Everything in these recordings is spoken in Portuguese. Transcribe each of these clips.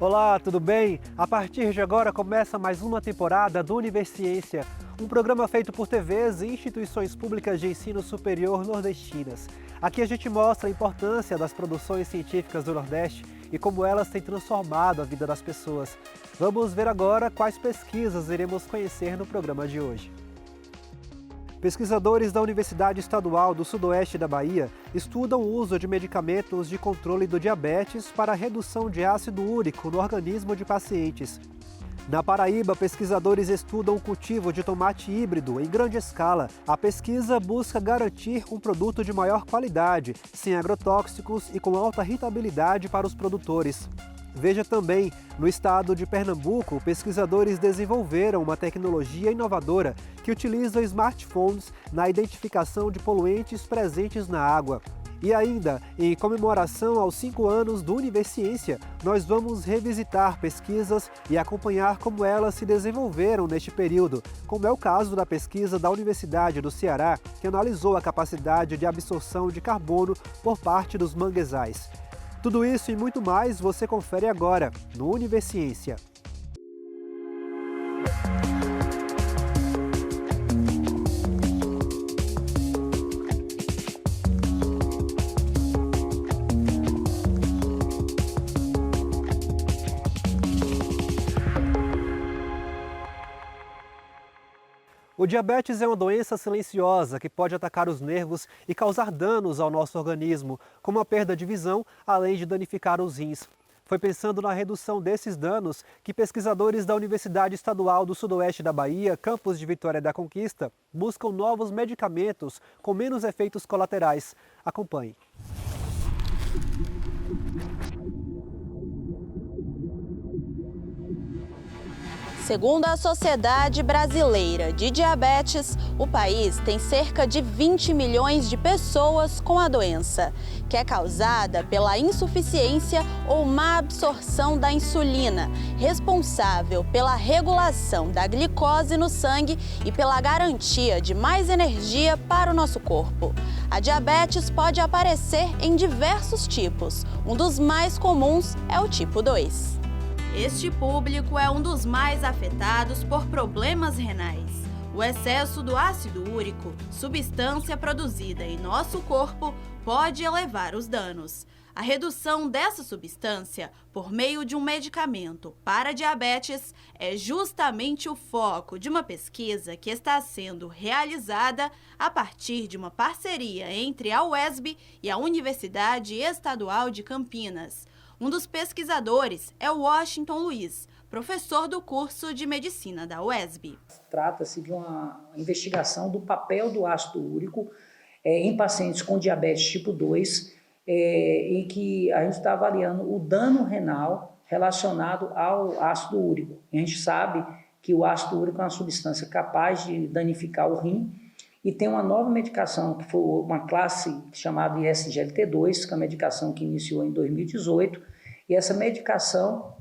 Olá, tudo bem? A partir de agora começa mais uma temporada do Universiência, um programa feito por TVs e instituições públicas de ensino superior nordestinas. Aqui a gente mostra a importância das produções científicas do Nordeste e como elas têm transformado a vida das pessoas. Vamos ver agora quais pesquisas iremos conhecer no programa de hoje. Pesquisadores da Universidade Estadual do Sudoeste da Bahia estudam o uso de medicamentos de controle do diabetes para a redução de ácido úrico no organismo de pacientes. Na Paraíba, pesquisadores estudam o cultivo de tomate híbrido em grande escala. A pesquisa busca garantir um produto de maior qualidade, sem agrotóxicos e com alta rentabilidade para os produtores. Veja também, no estado de Pernambuco, pesquisadores desenvolveram uma tecnologia inovadora que utiliza smartphones na identificação de poluentes presentes na água. E ainda, em comemoração aos 5 anos do Universiência, nós vamos revisitar pesquisas e acompanhar como elas se desenvolveram neste período, como é o caso da pesquisa da Universidade do Ceará, que analisou a capacidade de absorção de carbono por parte dos manguezais. Tudo isso e muito mais você confere agora no Universiência. O diabetes é uma doença silenciosa que pode atacar os nervos e causar danos ao nosso organismo, como a perda de visão, além de danificar os rins. Foi pensando na redução desses danos que pesquisadores da Universidade Estadual do Sudoeste da Bahia, campus de Vitória da Conquista, buscam novos medicamentos com menos efeitos colaterais. Acompanhe. Segundo a Sociedade Brasileira de Diabetes, o país tem cerca de 20 milhões de pessoas com a doença, que é causada pela insuficiência ou má absorção da insulina, responsável pela regulação da glicose no sangue e pela garantia de mais energia para o nosso corpo. A diabetes pode aparecer em diversos tipos. Um dos mais comuns é o tipo 2. Este público é um dos mais afetados por problemas renais. O excesso do ácido úrico, substância produzida em nosso corpo, pode elevar os danos. A redução dessa substância por meio de um medicamento para diabetes é justamente o foco de uma pesquisa que está sendo realizada a partir de uma parceria entre a UESB e a Universidade Estadual de Campinas. Um dos pesquisadores é o Washington Luiz, professor do curso de Medicina da UESB. Trata-se de uma investigação do papel do ácido úrico em pacientes com diabetes tipo 2, em que a gente está avaliando o dano renal relacionado ao ácido úrico. E a gente sabe que o ácido úrico é uma substância capaz de danificar o rim, e tem uma nova medicação, que foi uma classe chamada SGLT2, que é uma medicação que iniciou em 2018, e essa medicação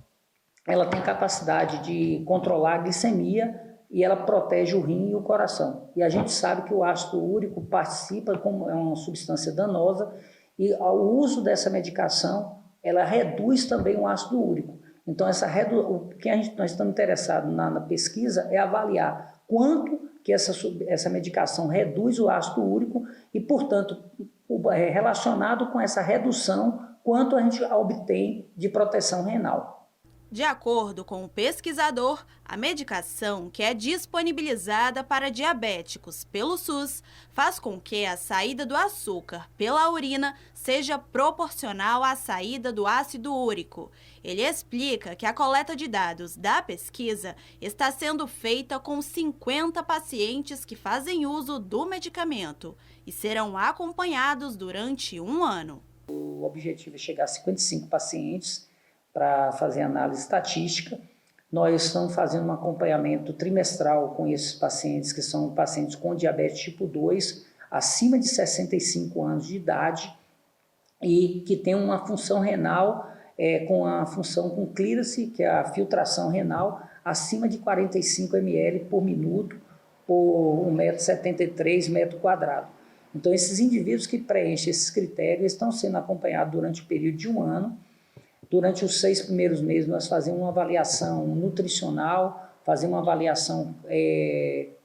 ela tem capacidade de controlar a glicemia e ela protege o rim e o coração. E a gente sabe que o ácido úrico participa, como é uma substância danosa, e ao uso dessa medicação, ela reduz também o ácido úrico. Então, o que nós estamos interessados na pesquisa é avaliar quanto que essa medicação reduz o ácido úrico e, portanto, relacionado com essa redução, quanto a gente obtém de proteção renal. De acordo com o pesquisador, a medicação que é disponibilizada para diabéticos pelo SUS faz com que a saída do açúcar pela urina seja proporcional à saída do ácido úrico. Ele explica que a coleta de dados da pesquisa está sendo feita com 50 pacientes que fazem uso do medicamento e serão acompanhados durante 1 ano. O objetivo é chegar a 55 pacientes para fazer análise estatística. Nós estamos fazendo um acompanhamento trimestral com esses pacientes, que são pacientes com diabetes tipo 2, acima de 65 anos de idade, e que tem uma função renal com a função com clearance, que é a filtração renal, acima de 45 ml por minuto por 1,73 m². Então, esses indivíduos que preenchem esses critérios estão sendo acompanhados durante o período de 1 ano. Durante os 6 primeiros meses, nós fazemos uma avaliação nutricional, fazemos uma avaliação,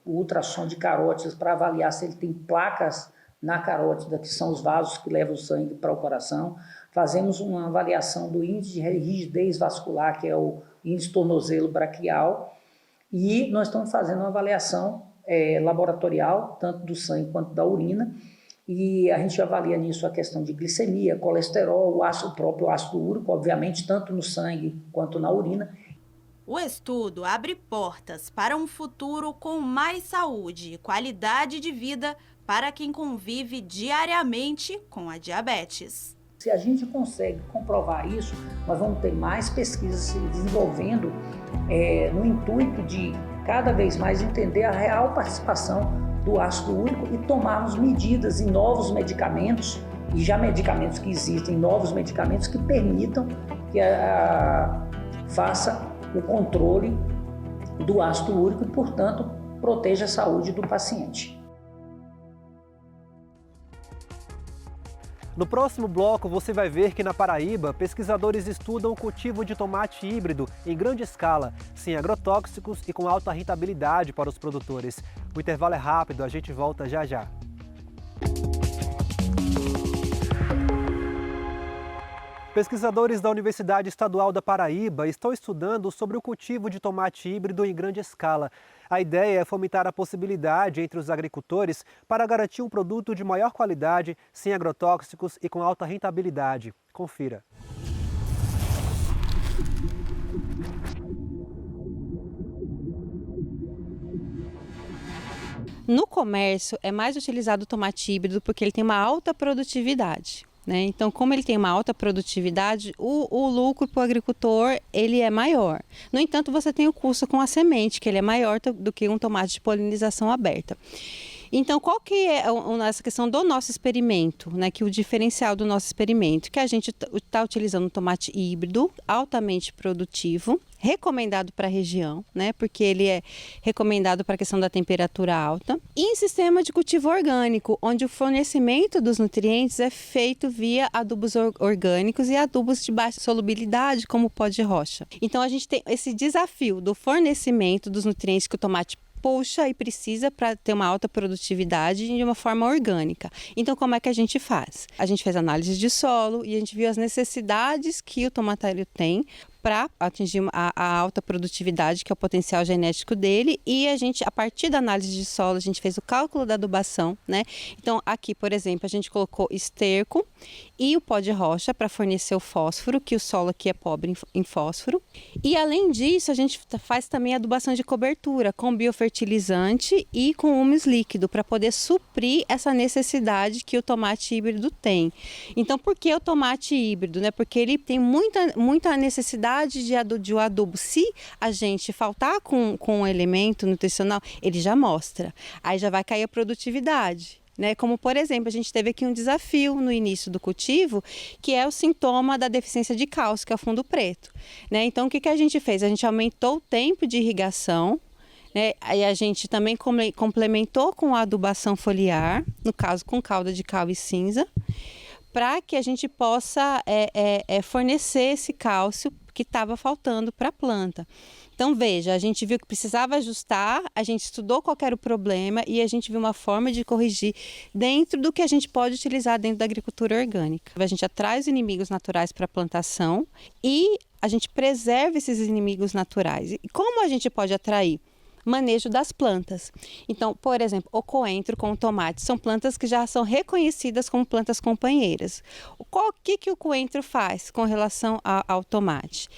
o ultrassom de carótidas, para avaliar se ele tem placas na carótida, que são os vasos que levam o sangue para o coração. Fazemos uma avaliação do índice de rigidez vascular, que é o índice tornozelo braquial, e nós estamos fazendo uma avaliação laboratorial, tanto do sangue quanto da urina, e a gente avalia nisso a questão de glicemia, colesterol, o próprio ácido úrico, obviamente, tanto no sangue quanto na urina. O estudo abre portas para um futuro com mais saúde e qualidade de vida para quem convive diariamente com a diabetes. Se a gente consegue comprovar isso, nós vamos ter mais pesquisas se desenvolvendo no intuito de cada vez mais entender a real participação do ácido úrico e tomarmos medidas em novos medicamentos, e já medicamentos que existem, novos medicamentos que permitam que faça o controle do ácido úrico e, portanto, proteja a saúde do paciente. No próximo bloco, você vai ver que na Paraíba, pesquisadores estudam o cultivo de tomate híbrido em grande escala, sem agrotóxicos e com alta rentabilidade para os produtores. O intervalo é rápido, a gente volta já já. Pesquisadores da Universidade Estadual da Paraíba estão estudando sobre o cultivo de tomate híbrido em grande escala. A ideia é fomentar a possibilidade entre os agricultores para garantir um produto de maior qualidade, sem agrotóxicos e com alta rentabilidade. Confira. No comércio, é mais utilizado o tomate híbrido porque ele tem uma alta produtividade. Então, como ele tem uma alta produtividade, o lucro para o agricultor ele é maior. No entanto, você tem o custo com a semente, que ele é maior do que um tomate de polinização aberta. Então, qual que é essa questão do nosso experimento, que o diferencial do nosso experimento? Que a gente está utilizando um tomate híbrido, altamente produtivo, recomendado para a região, porque ele é recomendado para a questão da temperatura alta, e em sistema de cultivo orgânico, onde o fornecimento dos nutrientes é feito via adubos orgânicos e adubos de baixa solubilidade, como o pó de rocha. Então, a gente tem esse desafio do fornecimento dos nutrientes que o tomate puxa e precisa para ter uma alta produtividade de uma forma orgânica. Então, como é que a gente faz? A gente fez análise de solo e a gente viu as necessidades que o tomateiro tem para atingir a alta produtividade, que é o potencial genético dele, e a partir da análise de solo, a gente fez o cálculo da adubação, Então, aqui, por exemplo, a gente colocou esterco e o pó de rocha para fornecer o fósforo, que o solo aqui é pobre em fósforo. E, além disso, a gente faz também a adubação de cobertura com biofertilizante e com humus líquido, para poder suprir essa necessidade que o tomate híbrido tem. Então, por que o tomate híbrido? Porque ele tem muita necessidade de um adubo. Se a gente faltar com um elemento nutricional, ele já mostra. Aí já vai cair a produtividade. Como, por exemplo, a gente teve aqui um desafio no início do cultivo, que é o sintoma da deficiência de cálcio, que é o fundo preto. Então, o que a gente fez? A gente aumentou o tempo de irrigação, Aí a gente também complementou com a adubação foliar, no caso com calda de cal e cinza, para que a gente possa fornecer esse cálcio que estava faltando para a planta. Então, veja, a gente viu que precisava ajustar, a gente estudou qual era o problema e a gente viu uma forma de corrigir dentro do que a gente pode utilizar dentro da agricultura orgânica. A gente atrai os inimigos naturais para a plantação e a gente preserva esses inimigos naturais. E como a gente pode atrair? Manejo das plantas. Então, por exemplo, o coentro com o tomate são plantas que já são reconhecidas como plantas companheiras. O que o coentro faz com relação ao tomate?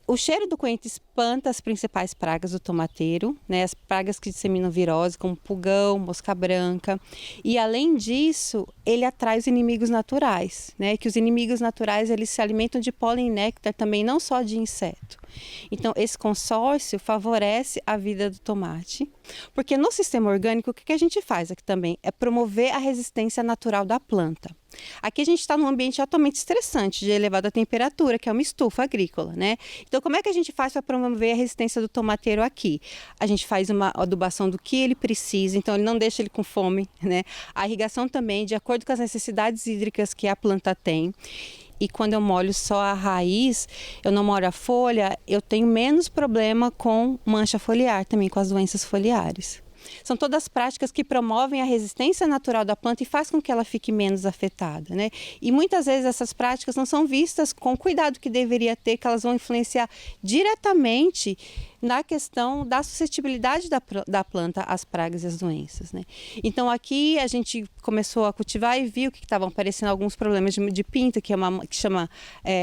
O cheiro do coentro espanta as principais pragas do tomateiro, as pragas que disseminam virose, como pulgão, mosca branca. E, além disso, ele atrai os inimigos naturais, que os inimigos naturais eles se alimentam de pólen e néctar também, não só de inseto. Então, esse consórcio favorece a vida do tomate, porque no sistema orgânico, o que a gente faz aqui também é promover a resistência natural da planta. Aqui a gente está num ambiente altamente estressante, de elevada temperatura, que é uma estufa agrícola, Então, como é que a gente faz para promover a resistência do tomateiro aqui? A gente faz uma adubação do que ele precisa, então ele não deixa ele com fome, A irrigação também, de acordo com as necessidades hídricas que a planta tem. e quando eu molho só a raiz, eu não molho a folha, eu tenho menos problema com mancha foliar, também com as doenças foliares. São todas práticas que promovem a resistência natural da planta e faz com que ela fique menos afetada, né? E muitas vezes essas práticas não são vistas com o cuidado que deveria ter, que elas vão influenciar diretamente na questão da suscetibilidade da planta às pragas e às doenças, né? Então aqui a gente começou a cultivar e viu que estavam aparecendo alguns problemas de pinta, que chama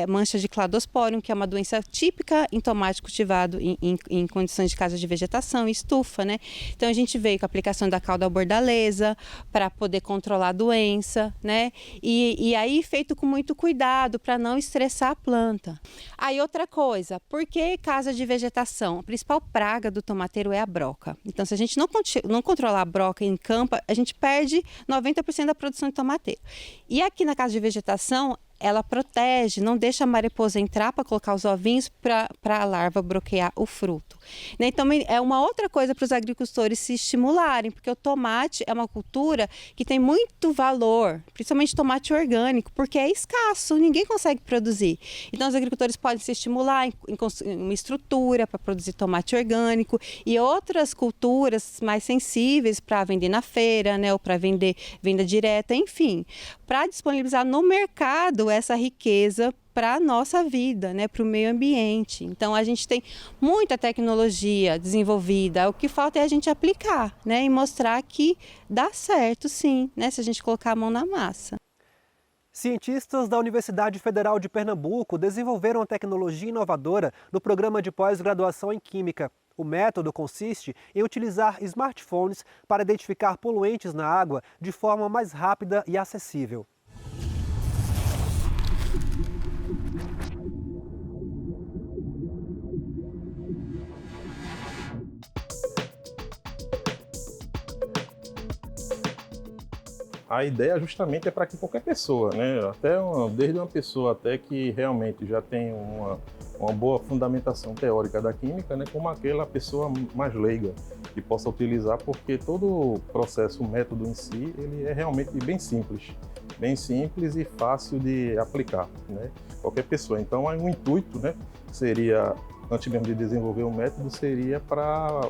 mancha de cladosporium, que é uma doença típica em tomate cultivado em condições de casa de vegetação e estufa, né? Então a gente veio com a aplicação da calda bordaleza para poder controlar a doença, né? E aí feito com muito cuidado para não estressar a planta. Aí outra coisa, por que casa de vegetação? A principal praga do tomateiro é a broca. Então, se a gente não controlar a broca em campo, a gente perde 90% da produção de tomateiro. E aqui na casa de vegetação, ela protege, não deixa a mariposa entrar para colocar os ovinhos para a larva broquear o fruto. Né? Então, é uma outra coisa para os agricultores se estimularem, porque o tomate é uma cultura que tem muito valor, principalmente tomate orgânico, porque é escasso, ninguém consegue produzir. Então, os agricultores podem se estimular em uma estrutura para produzir tomate orgânico e outras culturas mais sensíveis para vender na feira, né? Ou para venda direta, enfim, para disponibilizar no mercado essa riqueza para a nossa vida, né, para o meio ambiente. Então, a gente tem muita tecnologia desenvolvida, o que falta é a gente aplicar, né, e mostrar que dá certo, sim, né, se a gente colocar a mão na massa. Cientistas da Universidade Federal de Pernambuco desenvolveram uma tecnologia inovadora no programa de pós-graduação em Química. O método consiste em utilizar smartphones para identificar poluentes na água de forma mais rápida e acessível. A ideia justamente é para que qualquer pessoa, né, desde uma pessoa até que realmente já tem uma boa fundamentação teórica da química, né, como aquela pessoa mais leiga que possa utilizar, porque todo o processo, o método em si, ele é realmente bem simples e fácil de aplicar, né, qualquer pessoa. Então, o intuito, né, seria, antes mesmo de desenvolver o método, seria para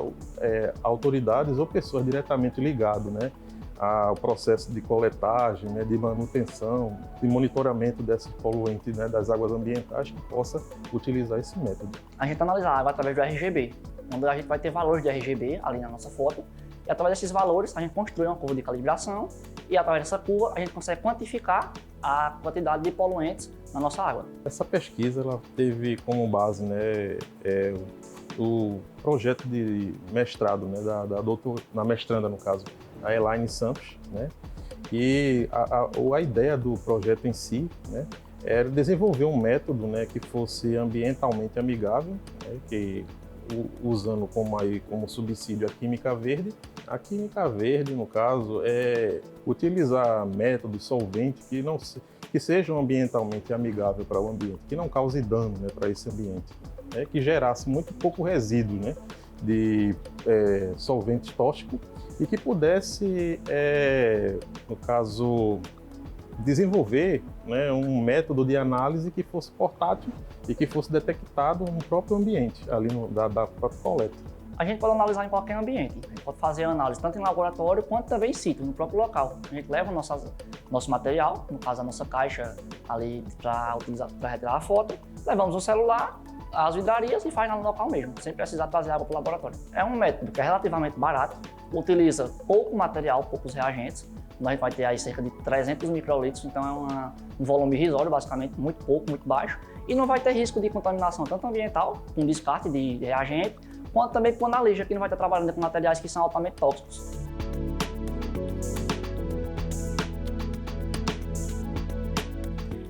autoridades ou pessoas diretamente ligadas, né, ao processo de coletagem, né, de manutenção, de monitoramento desses poluentes, né, das águas ambientais, que possa utilizar esse método. A gente analisa a água através do RGB, onde a gente vai ter valores de RGB ali na nossa foto, e através desses valores a gente constrói uma curva de calibração e através dessa curva a gente consegue quantificar a quantidade de poluentes na nossa água. Essa pesquisa ela teve como base, né, o projeto de mestrado, né, da mestranda, no caso, a Elaine Santos, né? E a ideia do projeto em si, né, era desenvolver um método, né, que fosse ambientalmente amigável, né, que usando como subsídio a química verde. A química verde, no caso, é utilizar métodos solventes que sejam ambientalmente amigáveis para o ambiente, que não cause dano, né, para esse ambiente, né, que gerasse muito pouco resíduo, né, de solventes tóxicos e que pudesse, no caso, desenvolver, né, um método de análise que fosse portátil e que fosse detectado no próprio ambiente, ali da própria coleta. A gente pode analisar em qualquer ambiente, a gente pode fazer análise tanto em laboratório quanto também em sítio, no próprio local. A gente leva o nosso material, no caso a nossa caixa ali para retirar a foto, levamos o celular, as vidrarias e faz no local mesmo, sem precisar trazer água para o laboratório. É um método que é relativamente barato, utiliza pouco material, poucos reagentes. A gente vai ter aí cerca de 300 microlitros, então é um volume irrisório, basicamente, muito pouco, muito baixo. E não vai ter risco de contaminação tanto ambiental, com descarte de reagente, quanto também com a lixa, que não vai estar trabalhando com materiais que são altamente tóxicos.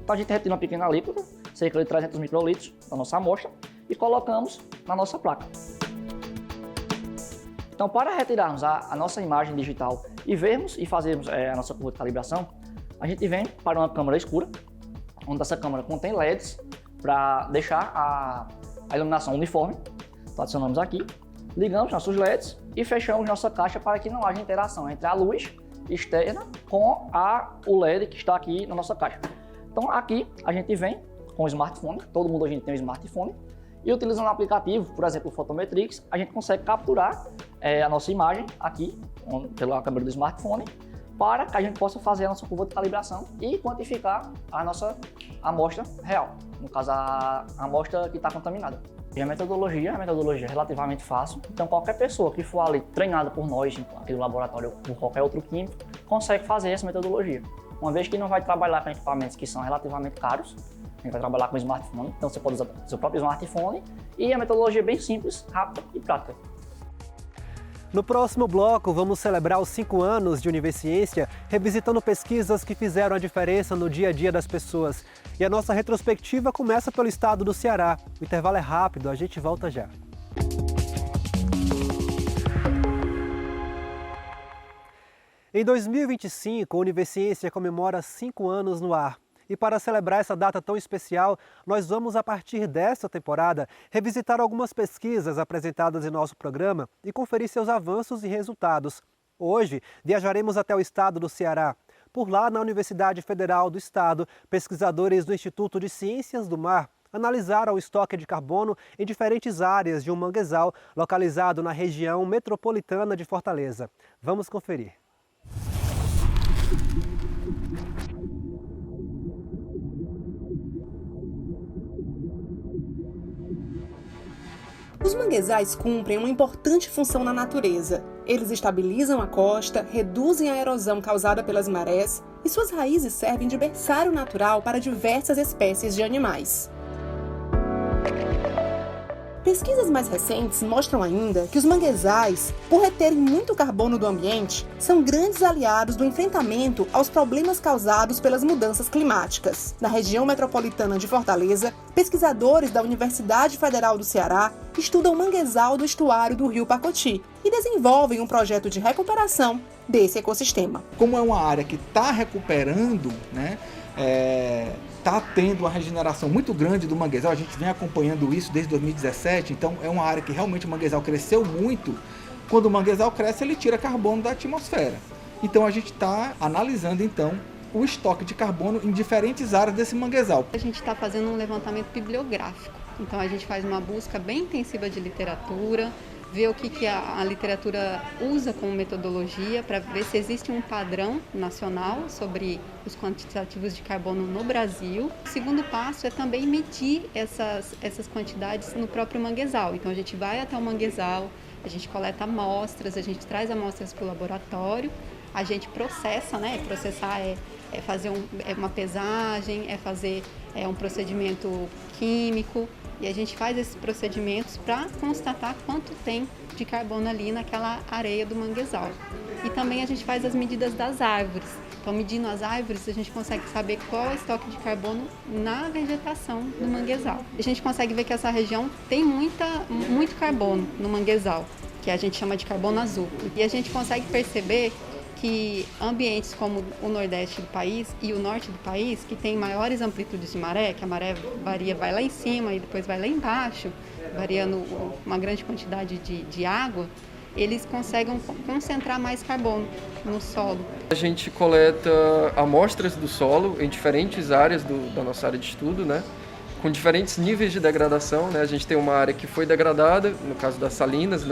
Então a gente retira uma pequena alíquota, cerca de 300 microlitros da nossa amostra, e colocamos na nossa placa. Então, para retirarmos a nossa imagem digital e vermos e fazermos a nossa curva de calibração, a gente vem para uma câmara escura, onde essa câmara contém LEDs para deixar a iluminação uniforme. Então, adicionamos aqui, ligamos nossos LEDs e fechamos nossa caixa para que não haja interação entre a luz externa com o LED que está aqui na nossa caixa. Então aqui a gente vem com o smartphone, todo mundo hoje tem um smartphone, e utilizando o aplicativo, por exemplo, o Photometrics, a gente consegue capturar a nossa imagem aqui pela câmera do smartphone, para que a gente possa fazer a nossa curva de calibração e quantificar a nossa amostra real, no caso a amostra que está contaminada. E a metodologia é relativamente fácil, então qualquer pessoa que for ali treinada por nós, aqui no laboratório ou por qualquer outro químico, consegue fazer essa metodologia. Uma vez que não vai trabalhar com equipamentos que são relativamente caros, a gente vai trabalhar com smartphone, então você pode usar seu próprio smartphone, e a metodologia é bem simples, rápida e prática. No próximo bloco, vamos celebrar os 5 anos de Univerciência, revisitando pesquisas que fizeram a diferença no dia a dia das pessoas. E a nossa retrospectiva começa pelo estado do Ceará. O intervalo é rápido, a gente volta já. Em 2025, a Univerciência comemora 5 anos no ar. E para celebrar essa data tão especial, nós vamos, a partir desta temporada, revisitar algumas pesquisas apresentadas em nosso programa e conferir seus avanços e resultados. Hoje, viajaremos até o estado do Ceará. Por lá, na Universidade Federal do Estado, pesquisadores do Instituto de Ciências do Mar analisaram o estoque de carbono em diferentes áreas de um manguezal localizado na região metropolitana de Fortaleza. Vamos conferir. Os manguezais cumprem uma importante função na natureza. Eles estabilizam a costa, reduzem a erosão causada pelas marés e suas raízes servem de berçário natural para diversas espécies de animais. Pesquisas mais recentes mostram ainda que os manguezais, por reterem muito carbono do ambiente, são grandes aliados do enfrentamento aos problemas causados pelas mudanças climáticas. Na região metropolitana de Fortaleza, pesquisadores da Universidade Federal do Ceará estudam o manguezal do estuário do Rio Pacoti e desenvolvem um projeto de recuperação desse ecossistema. Como é uma área que está recuperando, está tendo uma regeneração muito grande do manguezal, a gente vem acompanhando isso desde 2017, então é uma área que realmente o manguezal cresceu muito. Quando o manguezal cresce, ele tira carbono da atmosfera. Então a gente está analisando o estoque de carbono em diferentes áreas desse manguezal. A gente está fazendo um levantamento bibliográfico, então a gente faz uma busca bem intensiva de literatura, ver o que a literatura usa como metodologia para ver se existe um padrão nacional sobre os quantitativos de carbono no Brasil. O segundo passo é também medir essas quantidades no próprio manguezal. Então a gente vai até o manguezal, a gente coleta amostras, a gente traz amostras para o laboratório, a gente processa, processar é fazer uma pesagem, é fazer um procedimento químico. E a gente faz esses procedimentos para constatar quanto tem de carbono ali naquela areia do manguezal. E também a gente faz as medidas das árvores. Então, medindo as árvores, a gente consegue saber qual é o estoque de carbono na vegetação do manguezal. A gente consegue ver que essa região tem muito carbono no manguezal, que a gente chama de carbono azul. E a gente consegue perceber que ambientes como o nordeste do país e o norte do país, que tem maiores amplitudes de maré, que a maré vai lá em cima e depois vai lá embaixo, variando uma grande quantidade de água, eles conseguem concentrar mais carbono no solo. A gente coleta amostras do solo em diferentes áreas da nossa área de estudo, com diferentes níveis de degradação. A gente tem uma área que foi degradada, no caso das salinas,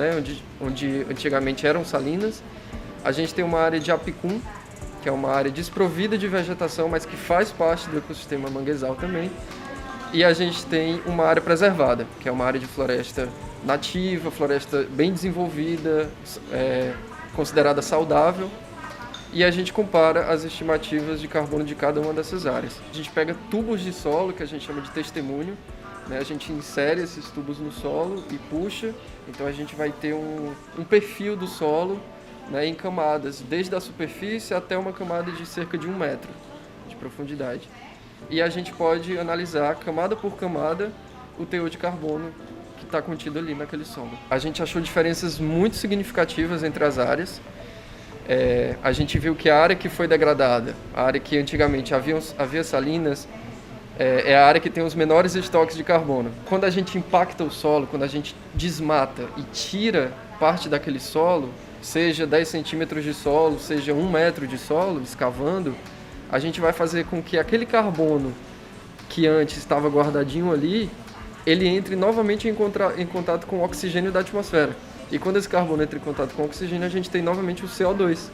onde antigamente eram salinas. A gente tem uma área de apicum, que é uma área desprovida de vegetação, mas que faz parte do ecossistema manguezal também. E a gente tem uma área preservada, que é uma área de floresta nativa, floresta bem desenvolvida, considerada saudável. E a gente compara as estimativas de carbono de cada uma dessas áreas. A gente pega tubos de solo, que a gente chama de testemunho, a gente insere esses tubos no solo e puxa. Então a gente vai ter um perfil do solo, em camadas, desde a superfície até uma camada de cerca de 1 metro de profundidade. E a gente pode analisar, camada por camada, o teor de carbono que está contido ali naquele solo. A gente achou diferenças muito significativas entre as áreas. A gente viu que a área que foi degradada, a área que antigamente havia salinas, é a área que tem os menores estoques de carbono. Quando a gente impacta o solo, quando a gente desmata e tira parte daquele solo, seja 10 centímetros de solo, seja 1 metro de solo, escavando, a gente vai fazer com que aquele carbono que antes estava guardadinho ali, ele entre novamente em contato com o oxigênio da atmosfera. E quando esse carbono entra em contato com o oxigênio, a gente tem novamente o CO2.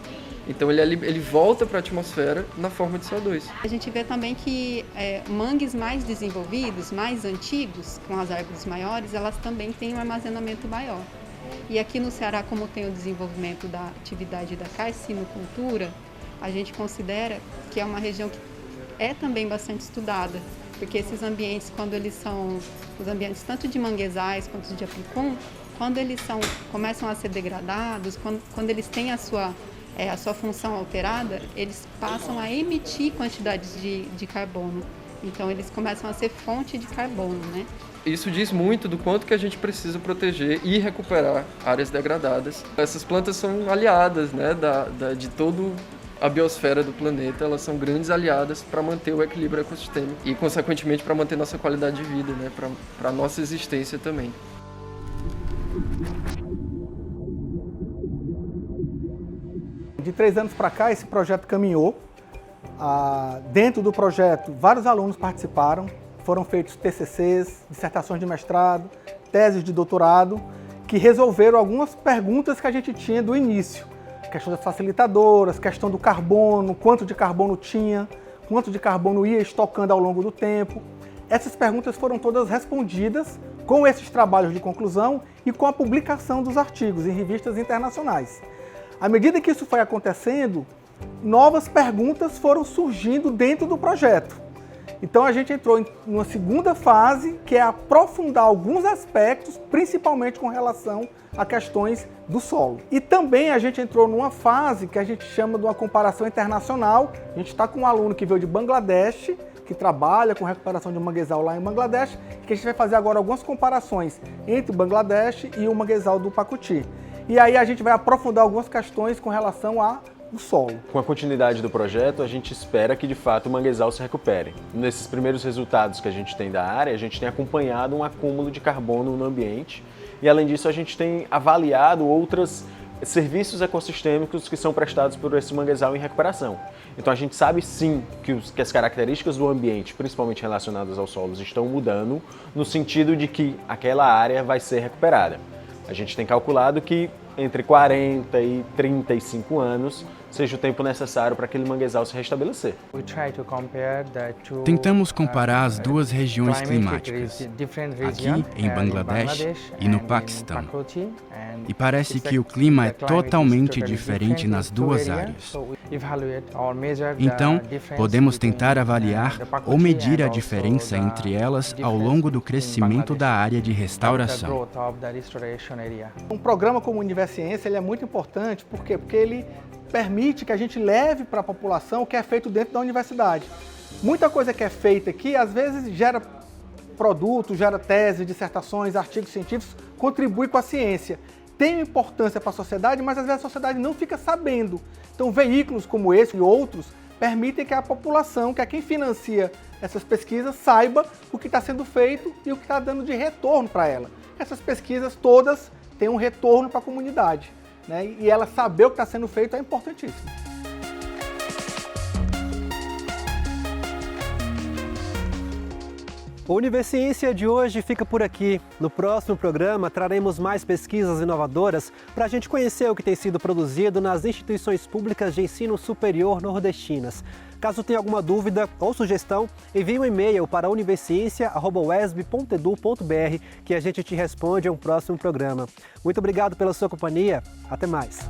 Então ele volta para a atmosfera na forma de CO2. A gente vê também que mangues mais desenvolvidos, mais antigos, com as árvores maiores, elas também têm um armazenamento maior. E aqui no Ceará, como tem o desenvolvimento da atividade da carcinocultura, a gente considera que é uma região que é também bastante estudada, porque esses ambientes, quando eles são os ambientes tanto de manguezais quanto de apicum, quando eles começam a ser degradados, quando eles têm a sua função alterada, eles passam a emitir quantidades de carbono. Então, eles começam a ser fonte de carbono, né? Isso diz muito do quanto que a gente precisa proteger e recuperar áreas degradadas. Essas plantas são aliadas, né, de toda a biosfera do planeta. Elas são grandes aliadas para manter o equilíbrio ecossistêmico e, consequentemente, para manter nossa qualidade de vida, né, para a nossa existência também. De 3 anos para cá, esse projeto caminhou. Dentro do projeto, vários alunos participaram. Foram feitos TCCs, dissertações de mestrado, teses de doutorado, que resolveram algumas perguntas que a gente tinha do início. Questão das facilitadoras, questão do carbono, quanto de carbono tinha, quanto de carbono ia estocando ao longo do tempo. Essas perguntas foram todas respondidas com esses trabalhos de conclusão e com a publicação dos artigos em revistas internacionais. À medida que isso foi acontecendo, novas perguntas foram surgindo dentro do projeto. Então a gente entrou em uma segunda fase, que é aprofundar alguns aspectos, principalmente com relação a questões do solo. E também a gente entrou numa fase que a gente chama de uma comparação internacional. A gente está com um aluno que veio de Bangladesh, que trabalha com recuperação de manguezal lá em Bangladesh, que a gente vai fazer agora algumas comparações entre o Bangladesh e o manguezal do Pacuti. E aí a gente vai aprofundar algumas questões com relação ao solo. Com a continuidade do projeto, a gente espera que de fato o manguezal se recupere. Nesses primeiros resultados que a gente tem da área, a gente tem acompanhado um acúmulo de carbono no ambiente e, além disso, a gente tem avaliado outros serviços ecossistêmicos que são prestados por esse manguezal em recuperação. Então a gente sabe sim que as características do ambiente, principalmente relacionadas aos solos, estão mudando no sentido de que aquela área vai ser recuperada. A gente tem calculado que entre 40 e 35 anos seja o tempo necessário para aquele manguezal se restabelecer. Tentamos comparar as duas regiões climáticas, aqui em Bangladesh e no Paquistão. E parece que o clima é totalmente diferente nas duas áreas. Então, podemos tentar avaliar ou medir a diferença entre elas ao longo do crescimento da área de restauração. Um programa como o Universiência ele é muito importante, por quê? Porque ele permite que a gente leve para a população o que é feito dentro da universidade. Muita coisa que é feita aqui, às vezes, gera produtos, gera teses, dissertações, artigos científicos, contribui com a ciência. Tem importância para a sociedade, mas às vezes a sociedade não fica sabendo. Então, veículos como esse e outros permitem que a população, que é quem financia essas pesquisas, saiba o que está sendo feito e o que está dando de retorno para ela. Essas pesquisas todas têm um retorno para a comunidade, né? E ela saber o que está sendo feito é importantíssimo. O Universiência de hoje fica por aqui. No próximo programa traremos mais pesquisas inovadoras para a gente conhecer o que tem sido produzido nas instituições públicas de ensino superior nordestinas. Caso tenha alguma dúvida ou sugestão, envie um e-mail para universiencia@uesb.edu.br que a gente te responde em um próximo programa. Muito obrigado pela sua companhia. Até mais.